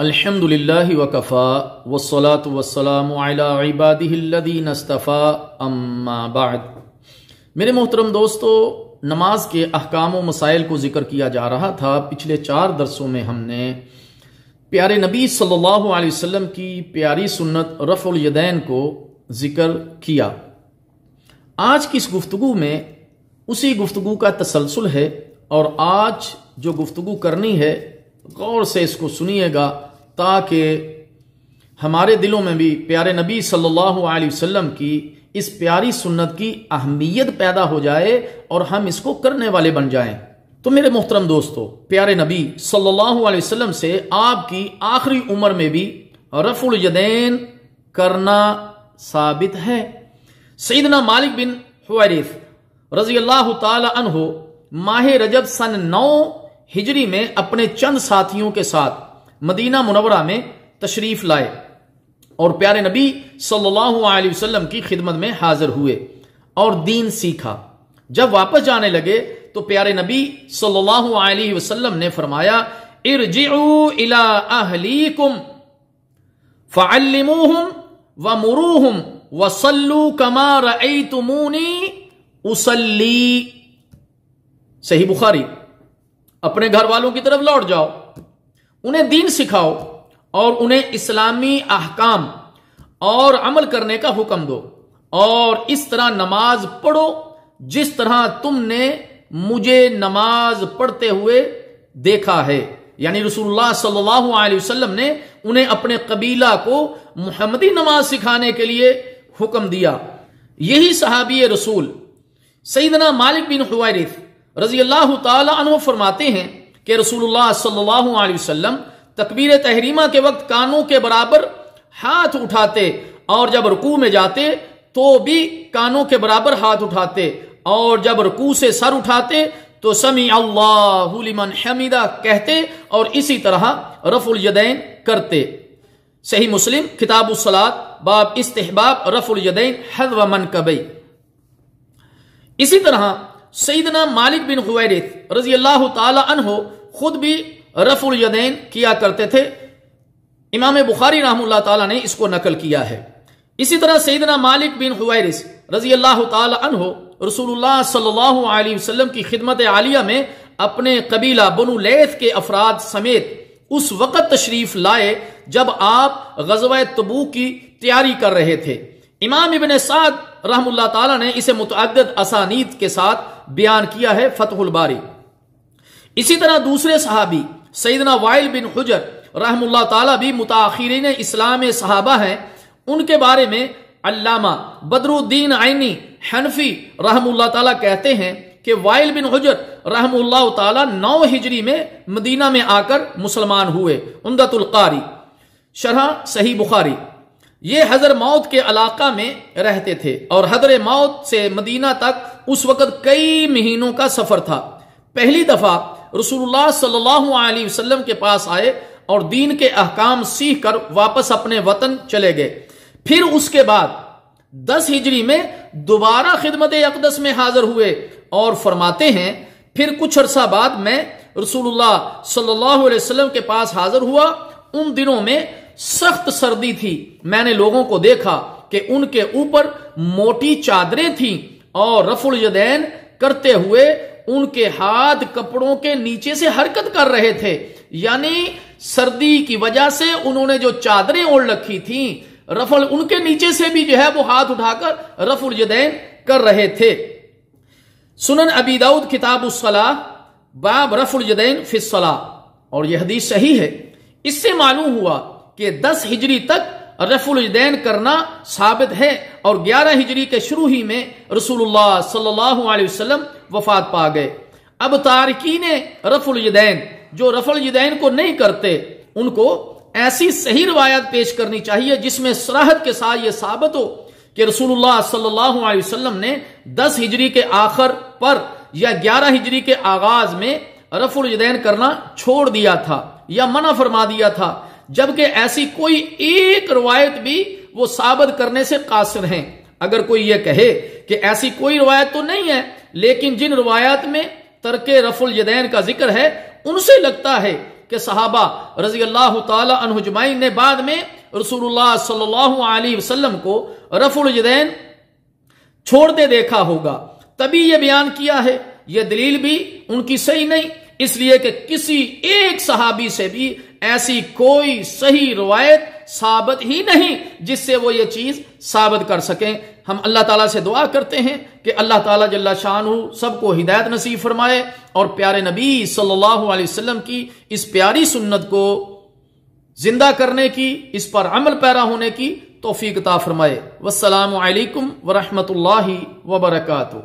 الحمدللہ وکفا والصلاة والسلام علی عبادہ الذین اصطفیٰ اما بعد۔ میرے محترم دوستو، نماز کے احکام و مسائل کو ذکر کیا جا رہا تھا۔ پچھلے 4 درسوں میں ہم نے پیارے نبی صلی اللہ علیہ وسلم کی پیاری سنت رفع الیدین کو ذکر کیا۔ آج کی اس گفتگو میں اسی گفتگو کا تسلسل ہے، اور آج جو گفتگو کرنی ہے غور سے اس کو سنیے گا تاکہ ہمارے دلوں میں بھی پیارے نبی صلی اللہ علیہ وسلم کی اس پیاری سنت کی اہمیت پیدا ہو جائے اور ہم اس کو کرنے والے بن جائیں۔ تو میرے محترم دوستو، پیارے نبی صلی اللہ علیہ وسلم سے آپ کی آخری عمر میں بھی رفع الیدین کرنا ثابت ہے۔ سیدنا مالک بن حویرث رضی اللہ تعالی عنہ ماہ رجب سن 9 ہجری میں اپنے چند ساتھیوں کے ساتھ مدینہ منورہ میں تشریف لائے اور پیارے نبی صلی اللہ علیہ وسلم کی خدمت میں حاضر ہوئے اور دین سیکھا۔ جب واپس جانے لگے تو پیارے نبی صلی اللہ علیہ وسلم نے فرمایا، ارجعوا الی اہلیکم فعلموہم ومروہم وصلوا کما رأیتمونی اصلی۔ صحیح بخاری۔ اپنے گھر والوں کی طرف لوٹ جاؤ، انہیں دین سکھاؤ اور انہیں اسلامی احکام اور عمل کرنے کا حکم دو، اور اس طرح نماز پڑھو جس طرح تم نے مجھے نماز پڑھتے ہوئے دیکھا ہے۔ یعنی رسول اللہ صلی اللہ علیہ وسلم نے انہیں اپنے قبیلہ کو محمدی نماز سکھانے کے لیے حکم دیا۔ یہی صحابی رسول سیدنا مالک بن حویرث رضی اللہ تعالی عنہ فرماتے ہیں کہ رسول اللہ صلی اللہ علیہ وسلم تکبیر تحریمہ کے وقت کانوں کے برابر ہاتھ اٹھاتے، اور جب رکوع میں جاتے تو بھی کانوں کے برابر ہاتھ اٹھاتے، اور جب رکوع سے سر اٹھاتے تو سمع اللہ لمن حمدہ کہتے، اور اسی طرح رفع الیدین کرتے۔ صحیح مسلم کتاب الصلاۃ باب استحباب رفع الیدین حذو منکبی۔ اسی طرح سیدنا مالک بن حویرث رضی اللہ تعالی عنہ خود بھی رفع الیدین کیا کرتے تھے۔ امام بخاری رحمہ اللہ تعالی نے اس کو نقل کیا ہے۔ اسی طرح سیدنا مالک بن حویرث رضی اللہ تعالی عنہ رسول اللہ صلی اللہ علیہ وسلم کی خدمت عالیہ میں اپنے قبیلہ بنو لیث کے افراد سمیت اس وقت تشریف لائے جب آپ غزوہ تبوک کی تیاری کر رہے تھے۔ امام ابن سعد رحم اللہ تعالی نے اسے متعدد اسانید کے ساتھ بیان کیا ہے فتح الباری۔ اسی طرح دوسرے صحابی سیدنا وائل بن حجر رحم اللہ تعالی بھی متاخرین اسلام صحابہ ہیں۔ ان کے بارے میں علامہ بدر الدین عینی حنفی رحم اللہ تعالی کہتے ہیں کہ وائل بن حجر رحم اللہ تعالی 9 ہجری میں مدینہ میں آ کر مسلمان ہوئے۔ عمدۃ القاری شرح صحیح بخاری۔ یہ حضر موت کے علاقہ میں رہتے تھے، اور حضر موت سے مدینہ تک اس وقت کئی مہینوں کا سفر تھا۔ پہلی دفعہ رسول اللہ صلی اللہ علیہ وسلم کے پاس آئے اور دین کے احکام سیکھ کر واپس اپنے وطن چلے گئے۔ پھر اس کے بعد 10 ہجری میں دوبارہ خدمت اقدس میں حاضر ہوئے، اور فرماتے ہیں پھر کچھ عرصہ بعد میں رسول اللہ صلی اللہ علیہ وسلم کے پاس حاضر ہوا۔ ان دنوں میں سخت سردی تھی۔ میں نے لوگوں کو دیکھا کہ ان کے اوپر موٹی چادریں تھیں، اور رفع الیدین کرتے ہوئے ان کے ہاتھ کپڑوں کے نیچے سے حرکت کر رہے تھے۔ یعنی سردی کی وجہ سے انہوں نے جو چادریں اوڑھ رکھی تھیں، ان کے نیچے سے بھی جو ہے وہ ہاتھ اٹھا کر رفع الیدین کر رہے تھے۔ سنن ابی داؤد کتاب الصلاۃ باب رفع الیدین فی الصلاۃ، اور یہ حدیث صحیح ہے۔ اس سے معلوم ہوا کہ 10 ہجری تک رفع الیدین کرنا ثابت ہے، اور 11 ہجری کے شروع ہی میں رسول اللہ صلی اللہ علیہ وسلم وفات پا گئے۔ اب تارکین رفع الیدین جو رفع الیدین کو نہیں کرتے، ان کو ایسی صحیح روایت پیش کرنی چاہیے جس میں صراحت کے ساتھ یہ ثابت ہو کہ رسول اللہ صلی اللہ علیہ وسلم نے 10 ہجری کے آخر پر یا 11 ہجری کے آغاز میں رفع الیدین کرنا چھوڑ دیا تھا یا منع فرما دیا تھا، جبکہ ایسی کوئی ایک روایت بھی وہ ثابت کرنے سے قاصر ہیں۔ اگر کوئی یہ کہے کہ ایسی کوئی روایت تو نہیں ہے، لیکن جن روایات میں ترک رفع الیدین کا ذکر ہے ان سے لگتا ہے کہ صحابہ رضی اللہ تعالی عنہ اجمعین نے بعد میں رسول اللہ صلی اللہ علیہ وسلم کو رفع الیدین چھوڑتے دیکھا ہوگا، تبھی یہ بیان کیا ہے۔ یہ دلیل بھی ان کی صحیح نہیں، اس لیے کہ کسی ایک صحابی سے بھی ایسی کوئی صحیح روایت ثابت ہی نہیں جس سے وہ یہ چیز ثابت کر سکیں۔ ہم اللہ تعالیٰ سے دعا کرتے ہیں کہ اللہ تعالیٰ جل شانہ سب کو ہدایت نصیب فرمائے اور پیارے نبی صلی اللہ علیہ وسلم کی اس پیاری سنت کو زندہ کرنے کی، اس پر عمل پیرا ہونے کی توفیق عطا فرمائے۔ والسلام علیکم ورحمۃ اللہ وبرکاتہ۔